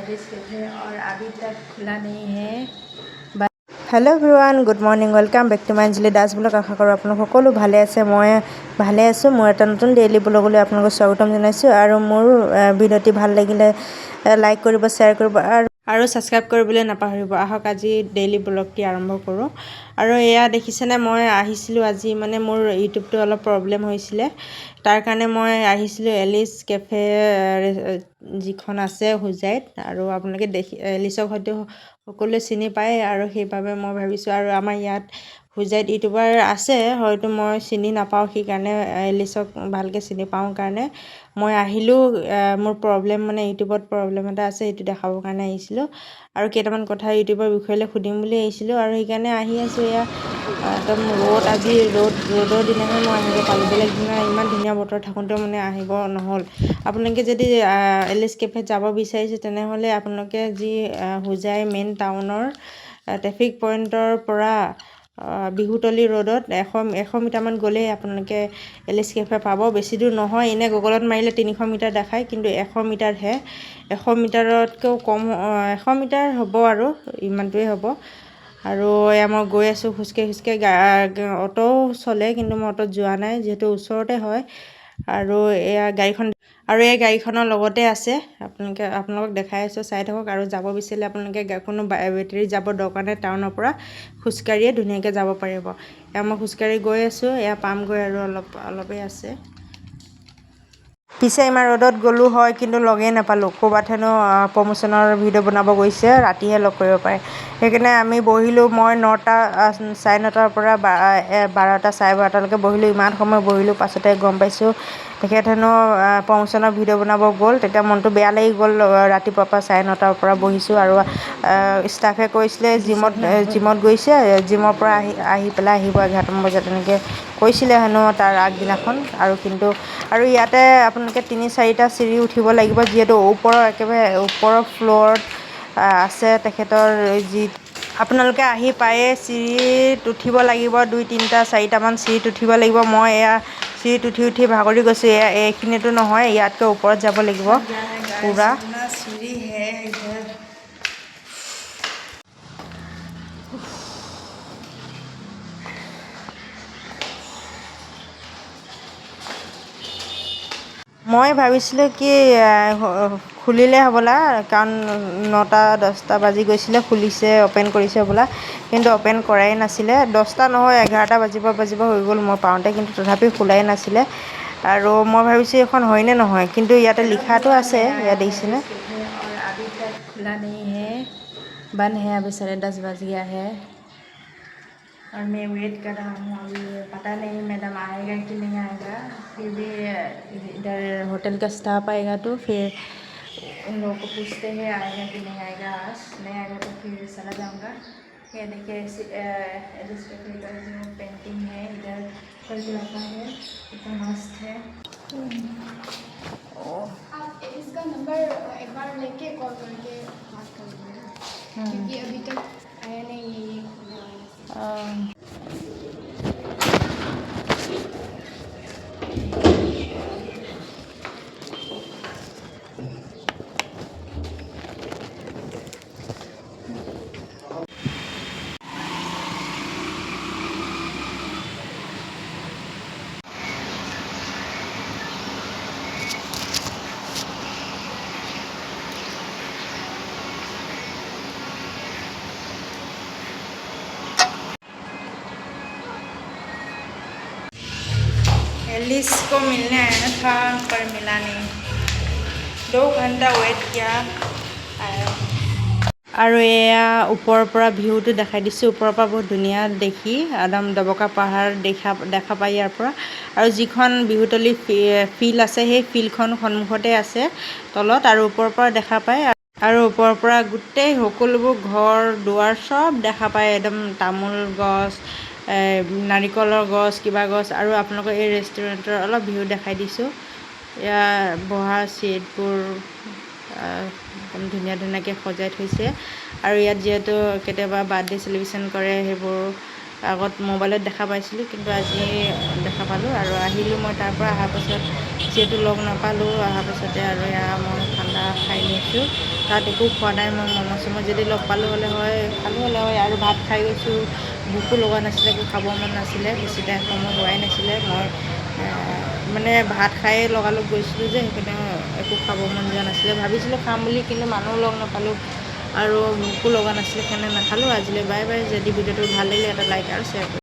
Alice cafe और अभी तक खुला नहीं है। Hello everyone, good morning, welcome back to my Anjali Das blog. আশা কৰোঁ আপোনালোক সকলো ভালে আছে। মই ভালে আছোঁ। মোৰ এটা নতুন ডেইলি ব্লগলৈ আপোনালোকক স্বাগতম জনাইছোঁ। আৰু মোৰ ভিডিঅ'টি ভাল লাগিলে লাইক কৰিব, শ্বেয়াৰ কৰিব আৰু ছাবস্ক্ৰাইব কৰিবলৈ নাপাহৰিব। আহক আজি ডেইলি ব্লগটি আৰম্ভ কৰোঁ। আৰু এয়া দেখিছেনে, মই আহিছিলোঁ আজি, মানে মোৰ ইউটিউবটো অলপ প্ৰব্লেম হৈছিলে। তাৰ কাৰণে মই আহিছিলোঁ এলিছ কেফে যিখন আছে হোজাইত। আৰু আপোনালোকে এলিছক হয়তো সকলোৱে চিনি পায়, আৰু সেইবাবে মই ভাবিছোঁ, আৰু আমাৰ ইয়াত হোজাইত ইউটিউবাৰ আছে, হয়তো মই চিনি নাপাওঁ, সেইকাৰণে এলিছক ভালকৈ চিনি পাওঁ কাৰণে মই আহিলোঁ। মোৰ প্ৰব্লেম, মানে ইউটিউবত প্ৰব্লেম এটা আছে, সেইটো দেখাবৰ কাৰণে আহিছিলোঁ। আৰু কেইটামান কথা ইউটিউবৰ বিষয়লৈ সুধিম বুলি আহিছিলোঁ, আৰু সেইকাৰণে আহি আছোঁ। এয়া একদম আজি ৰ'দৰ দিনাহে মই আহিব পালোঁ। বেলেগ দিনা ইমান ধুনীয়া বতৰ থাকোঁতেও মানে আহিব নহ'ল। আপোনালোকে যদি এলিছ কেফেত যাব বিচাৰিছে, তেনেহ'লে আপোনালোকে যি হোজাই মেইন টাউনৰ ট্ৰেফিক পইণ্টৰ পৰা বিহুতলী ৰোডত 100 মিটাৰমান গ'লেই আপোনালোকে এলিছ কেফে পাব। বেছি দূৰ নহয়, এনেই গুগলত মাৰিলে 300 মিটাৰ দেখায়, কিন্তু 100 মিটাৰহে। 100 মিটাৰতকৈও কম, 100 মিটাৰ হ'ব, আৰু ইমানটোৱে হ'ব। আৰু এয়া মই গৈ আছোঁ খোজকাঢ়ি। অ'টোও চলে, কিন্তু মই অ'টোত যোৱা নাই, যিহেতু ওচৰতে হয়। আৰু এই গাড়ীখনৰ লগতে আছে, আপোনালোকক দেখাই আছোঁ, চাই থাকক। আৰু যাব বিচাৰিলে আপোনালোকে কোনো বেটেৰী যাব দৰকাৰ নাই, টাউনৰ পৰা খোজকাঢ়িয়ে ধুনীয়াকৈ যাব পাৰিব। এয়া মই খোজকাঢ়ি গৈ আছোঁ, এয়া পামগৈ, আৰু অলপেই আছে। পিছে ইমান ৰ'দত গ'লোঁ হয়, কিন্তু লগেই নাপালোঁ। ক'ৰবাত হেনো প্ৰমোশ্যনৰ ভিডিঅ' বনাব গৈছে, ৰাতিহে লগ কৰিব পাৰে। সেইকাৰণে আমি বহিলোঁ। মই 9:30 9:30 পৰা 12:00 12:30লৈকে বহিলোঁ। ইমান সময় বহিলোঁ, পাছতে গম পাইছোঁ তেখেত হেনো প্ৰমোশ্যনৰ ভিডিঅ' বনাব গ'ল। তেতিয়া মনটো বেয়া লাগি গ'ল। ৰাতিপুৱাৰ পৰা 9:30 পৰা বহিছোঁ। আৰু ষ্টাফে কৈছিলে জিমত গৈছে, জিমৰ পৰা আহি পেলাই আহিব 11টামান বজাত, তেনেকৈ কৈছিলে হেনো তাৰ আগদিনাখন। আৰু ইয়াতে আপোনালোকে 3-4টা চিৰি উঠিব লাগিব, যিহেতু একেবাৰে ওপৰৰ ফ্ল'ৰত আছে তেখেতৰ আপোনালোকে আহি পায়ে চিৰিত উঠিব লাগিব। 2-3টা 4টামান চিৰিত উঠিব লাগিব। মই এয়া চিৰিত উঠি ভাগৰি গৈছোঁ। এইখিনিতো নহয়, ইয়াতকৈ ওপৰত যাব লাগিব পূৰা। চিৰি হে মই ভাবিছিলোঁ কি খুলিলে হ'বলা, কাৰণ 9:10 বাজি গৈছিলে, খুলিছে, অ'পেন কৰিছে হ'বলা, কিন্তু অ'পেন কৰাই নাছিলে। 10টা নহয়, 11টা বাজিব হৈ গ'ল মই পাওঁতে, কিন্তু তথাপিও খোলাই নাছিলে। আৰু মই ভাবিছোঁ এইখন হয়নে নহয়, কিন্তু ইয়াতে লিখাটো আছে, ইয়াত দেখিছেনে। खुला नहीं है, बंद है, अभी 10:30 बज गया है। और मैं वेट कर रहा हूँ, अभी पता नहीं मैडम आएगा कि नहीं आएगा। फिर भी इधर होटल का स्टाफ आएगा तो फिर उन लोगों को पूछते हैं आएगा कि नहीं आएगा। आज नहीं आएगा तो फिर चला जाऊँगा। ये देखिए एलिस कैफे का जो पेंटिंग है इधर करके रखा है, कितना मस्त है। आप इसका नंबर एक बार लेके कॉल करके बात कर लीजिए, क्योंकि अभी तक आया नहीं है ये खुलने वाला। एलिस को मिलने आया था, पर मिला नहीं। 2 घंटा वेट किया, आया। আৰু এয়া ওপৰৰ পৰা ভিউটো দেখাই দিছোঁ। ওপৰৰ পৰা বহুত ধুনীয়া দেখি, একদম দবকা পাহাৰ দেখা পায় ইয়াৰ পৰা। আৰু যিখন বিহুতলী ফিল্ড আছে, সেই ফিল্ডখন সন্মুখতে আছে তলত, আৰু ওপৰৰ পৰা দেখা পায়। আৰু ওপৰৰ পৰা গোটেই সকলোবোৰ ঘৰ দুৱাৰ চব দেখা পায়, একদম তামোল গছ, নাৰিকলৰ গছ, কিবা গছ। আৰু আপোনালোকৰ এই ৰেষ্টুৰেণ্টৰ অলপ ভিউ দেখাই দিছোঁ। এয়া বহা চিটবোৰ একদম ধুনীয়াকৈ সজাই থৈছে। আৰু ইয়াত যিহেতু কেতিয়াবা বাৰ্থডে চেলিব্ৰেশ্যন কৰে, সেইবোৰ আগত মোবাইলত দেখা পাইছিলোঁ, কিন্তু আজি দেখা পালোঁ। আৰু আহিলোঁ মই তাৰ পৰা, অহাৰ পাছত যিহেতু লগ নাপালোঁ, অহাৰ পাছতে আৰু এয়া মই ঠাণ্ডা চাহ খাই লৈছোঁ। তাত একো খোৱা নাই, মই ম'ম' চম' যদি লগ পালোঁ হ'লে হয় খালোঁ হ'লে হয়, আৰু ভাত খাই গৈছোঁ। ভোকো লগা নাছিলে, একো খাব মন নাছিলে, বেছি টাইম সময় হোৱাই নাছিলে। মই মানে ভাত খায়ে লগালগ গৈছিলোঁ যে সেইকাৰণে একো খাব মন যোৱা নাছিলে। ভাবিছিলোঁ খাম বুলি, কিন্তু মানুহ লগ নাপালোঁ আৰু ভোকো লগা নাছিলে, সেইকাৰণে নাখালোঁ। আজিলৈ বাই বাই। যদি ভিডিঅ'টো ভাল লাগিলে এটা লাইক আৰু শ্বেয়াৰ কৰিব।